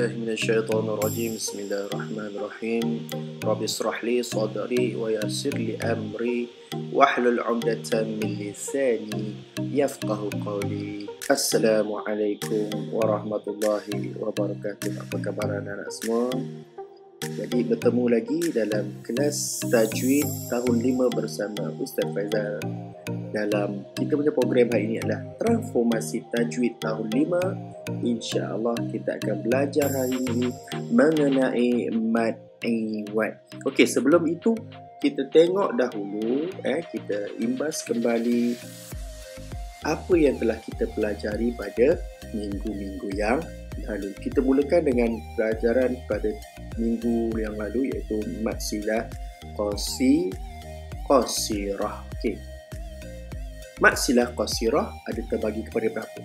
بالله من الشيطان الرجيم بسم الله الرحمن الرحيم رب اشرح لي صدري ويسر لي أمري واحلل عقدة من لساني يفقه قولي. Assalamualaikum warahmatullahi wabarakatuh. Apa khabar anak-anak semua? Jadi bertemu lagi dalam kelas tajwid tahun 5 bersama Ustaz Faizal. Dalam kita punya program hari ini adalah transformasi tajwid tahun 5. InsyaAllah kita akan belajar hari ini mengenai mad iwad. Okey, sebelum itu kita tengok dahulu, kita imbas kembali apa yang telah kita pelajari pada minggu-minggu yang lalu. Kita mulakan dengan pelajaran pada minggu yang lalu iaitu mad silah qasirah. Okey. Mad silah qasirah ada terbagi kepada berapa?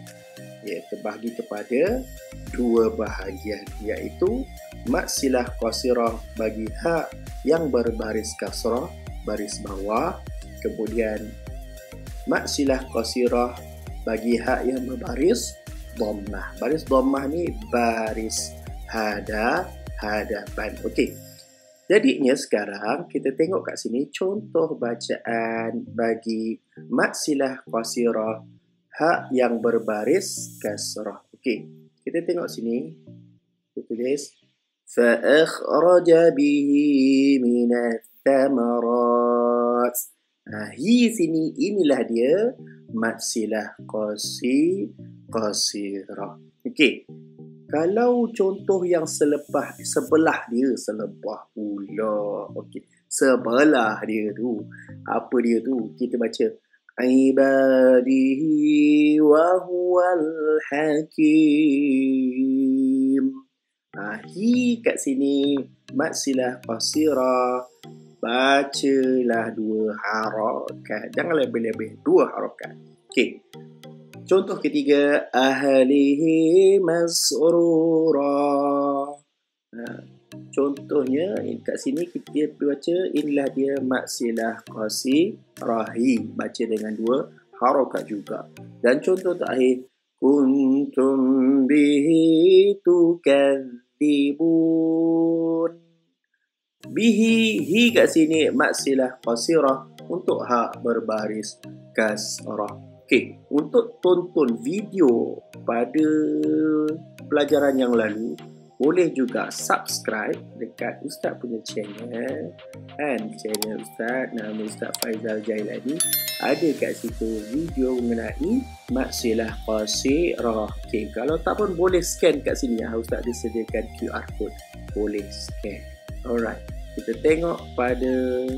Ia terbagi kepada dua bahagian, iaitu mad silah qasirah bagi hak yang berbaris kasrah baris bawah, kemudian mad silah qasirah bagi hak yang berbaris dhammah. Baris dhammah ni baris hadapan. Okey. Jadinya sekarang kita tengok kat sini contoh bacaan bagi mad silah qasirah hak yang berbaris kasrah. Okey, kita tengok sini. Kita tulis fa akhraja bihi minats thamarat. Hi sini inilah dia mad silah qasirah. Okey. Kalau contoh yang sebelah dia pula. Okey, sebelah dia tu. Apa dia tu? Kita baca ibadihi wa huwal hakim. Hi kat sini mad silah qasirah. Bacalah dua harakat. Jangan lebih-lebih, dua harakat. Okey. Contoh ketiga, ahlihi masrura. Contohnya kat sini kita baca inilah dia mad silah qasirahi, baca dengan dua harakat juga. Dan contoh terakhir, kuntum bihi tukadzibun. Bihi, hi kat sini mad silah qasirah untuk hak berbaris kasrah. Okey, untuk tonton video pada pelajaran yang lalu, boleh juga subscribe dekat Ustaz punya channel. Channel Ustaz, nama Ustaz Faizal Jailani. Ada kat situ video mengenai mad silah qasirah. Okey, kalau tak pun boleh scan kat sini. Ustaz disediakan QR code. Boleh scan. Alright, kita tengok pada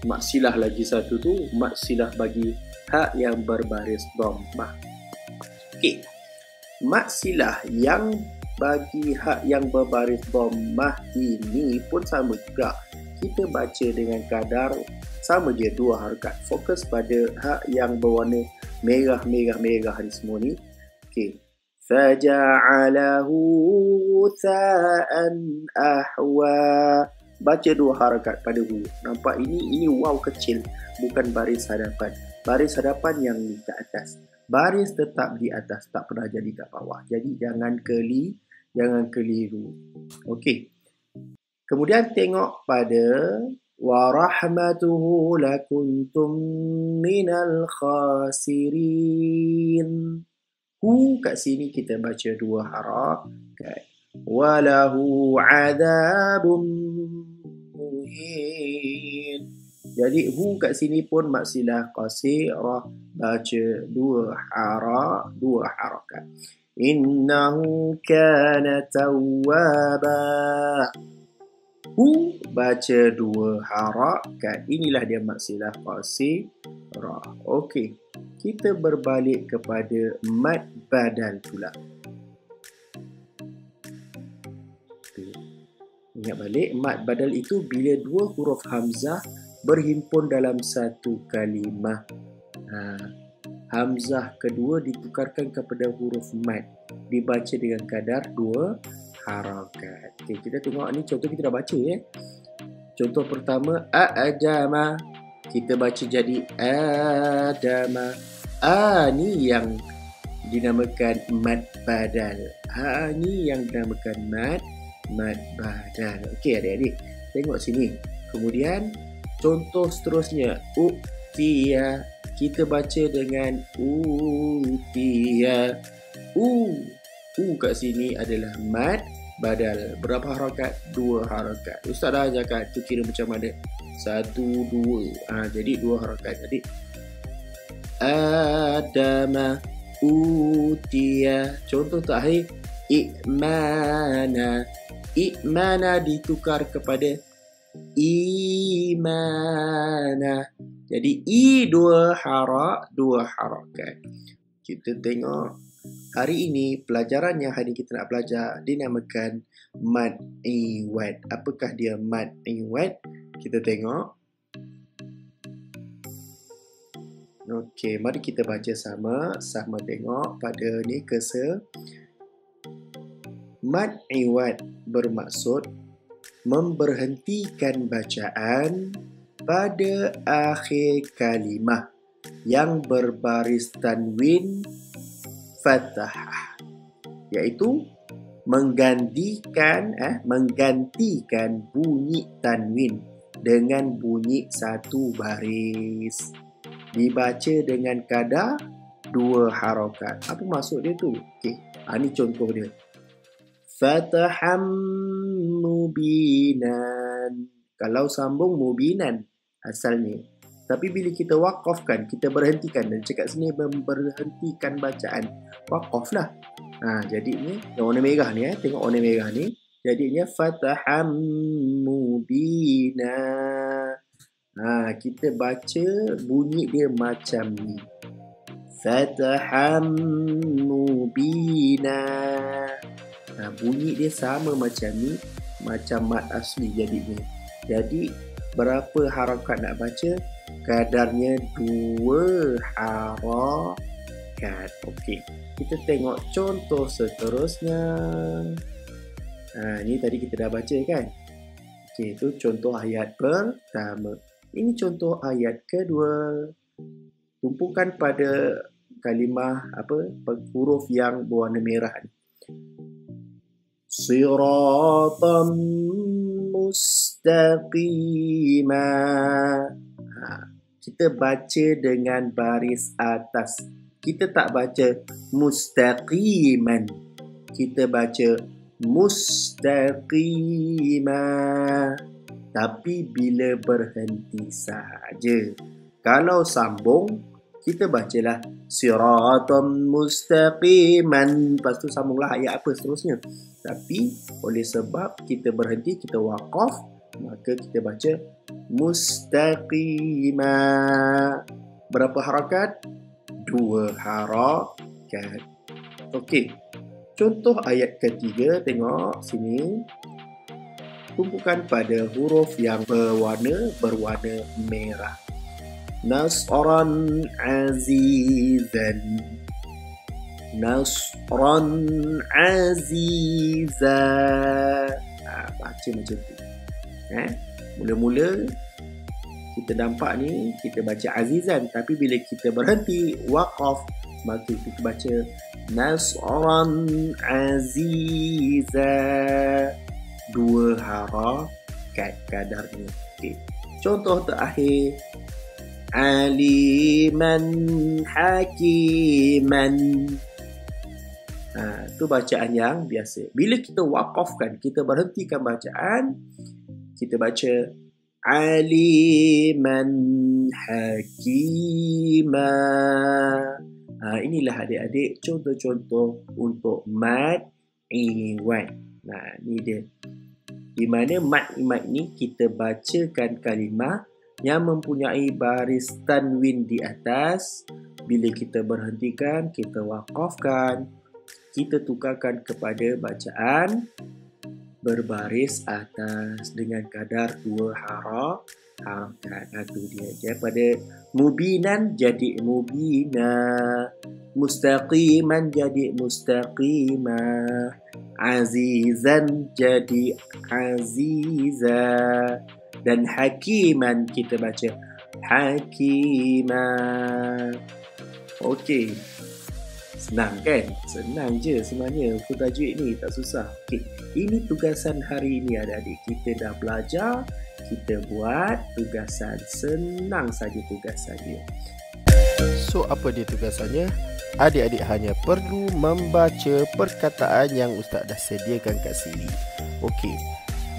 mad silah lagi satu tu, mad silah bagi hak yang berbaris dhammah. Okey. Mad silah yang bagi hak yang berbaris dhammah ini pun sama juga. Kita baca dengan kadar sama je, dua harakat. Fokus pada hak yang berwarna merah ni semua ni. Okey. Faja'alahu tha'an ahwa. Baca dua harakat pada hu. Nampak ini waw kecil, bukan baris hadapan. Baris hadapan yang di atas. Baris tetap di atas, tak pernah jadi kat bawah. Jadi jangan keliru. Okey. Kemudian tengok pada wa rahmatuhu lakuntum minal khasirin. Hu kat sini kita baca dua harakat. Walahu adabun muhin. Jadi hu kat sini pun mad silah qasirah, baca dua harakat. Innahu kana tawwaba. Hu baca dua harakat. Inilah dia mad silah qasirah. Okey, kita berbalik kepada mad badal pula. Ingat balik, mad badal itu bila dua huruf hamzah berhimpun dalam satu kalimah. Hamzah kedua ditukarkan kepada huruf mad, dibaca dengan kadar dua harakat. Okay, kita tengok ni contoh kita dah baca Contoh pertama, a'jama. Kita baca jadi adama. Ni yang dinamakan mad badal. Ni yang dinamakan mad badal. Okey adik-adik, tengok sini. Kemudian contoh seterusnya, utiya. Kita baca dengan utiya. Kat sini adalah mad badal. Berapa harakat? 2 harakat. Ustaz dah ajarkan tu kira macam mana? 1, 2. Jadi 2 harakat. Jadi Adama utiya. Contoh terakhir, I'mana. I'mana ditukar kepada imana. Jadi dua harakat. Kita tengok hari ini pelajaran yang hari kita nak belajar dinamakan mad iwad. Apakah dia mad iwad? Kita tengok. Okey, mari kita baca sama tengok pada ni cursor. Mad iwad bermaksud memberhentikan bacaan pada akhir kalimah yang berbaris tanwin fathah, iaitu menggantikan bunyi tanwin dengan bunyi satu baris, dibaca dengan kadar 2 harakat. Apa maksud dia tu? Okey, ni contoh dia. Fataham mubinan. Kalau sambung mubinan asalnya. Tapi bila kita waqafkan, kita berhentikan, dan cakap sini memberhentikan bacaan, waqaf lah. Jadinya yang warna merah ni, tengok warna merah ni, jadinya fataham mubina. Kita baca bunyi dia macam ni. Fataham mubina. Bunyi dia sama macam ni, macam mad asli jadinya. Jadi berapa harakat nak baca? Kadarnya 2 harakat. Okey, kita tengok contoh seterusnya. Ni tadi kita dah baca kan? Okey, itu contoh ayat pertama. Ini contoh ayat kedua. Tumpukan pada kalimah huruf yang berwarna merah ni. Siratan mustaqima. Kita baca dengan baris atas. Kita tak baca mustaqiman. Kita baca mustaqima. Tapi bila berhenti saja. Kalau sambung, kita bacalah siratan mustaqiman. Lepas tu sambunglah ayat apa seterusnya. Tapi oleh sebab kita berhenti, kita waqaf, maka kita baca mustaqima. Berapa harakat? 2 harakat. Okey. Contoh ayat ketiga, tengok sini. Tumpukan pada huruf yang berwarna merah. Nasran azizan. Nasran aziza. Baca macam tu. Mula-mula kita nampak ni, kita baca azizan. Tapi bila kita berhenti, waqaf, maka kita baca nasran aziza. 2 harakat kadarnya. Okay. Contoh terakhir. Aliman hakiman. Itu bacaan yang biasa. Bila kita waqafkan, kita berhentikan bacaan, kita baca aliman hakima. Inilah adik-adik contoh-contoh untuk mad iwad. Ni dia. Di mana mad iwad ni kita bacakan kalimah yang mempunyai baris tanwin di atas. Bila kita berhentikan, kita waqafkan, kita tukarkan kepada bacaan berbaris atas dengan kadar 2 harakat. Itu dia. Daripada mubinan jadi mubina, mustaqiman jadi mustaqimah, azizan jadi aziza, dan hakiman kita baca hakimah. Okey. Senang kan? Senang je sebenarnya buku tajwid ni, tak susah. Okey, ini tugasan hari ini adik-adik. Kita dah belajar, kita buat tugasan. Senang saja tugasannya. So, apa dia tugasannya? Adik-adik hanya perlu membaca perkataan yang Ustaz dah sediakan kat sini. Okey,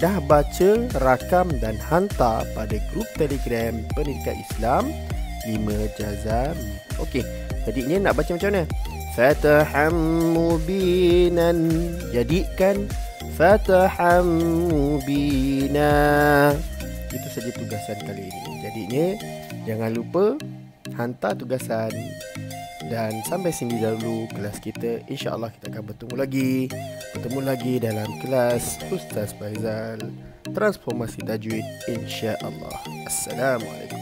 dah baca, rakam dan hantar pada grup Telegram Pendidikan Islam 5 Jazam. Okey, jadinya nak baca macam mana? Fataham mubinan. Jadikan Fataham mubina. Itu saja tugasan kali ini. Jadinya jangan lupa hantar tugasan. Dan sampai sini dahulu kelas kita. InsyaAllah kita akan bertemu lagi dalam kelas Ustaz Faizal Transformasi Tajwid, InsyaAllah. Assalamualaikum.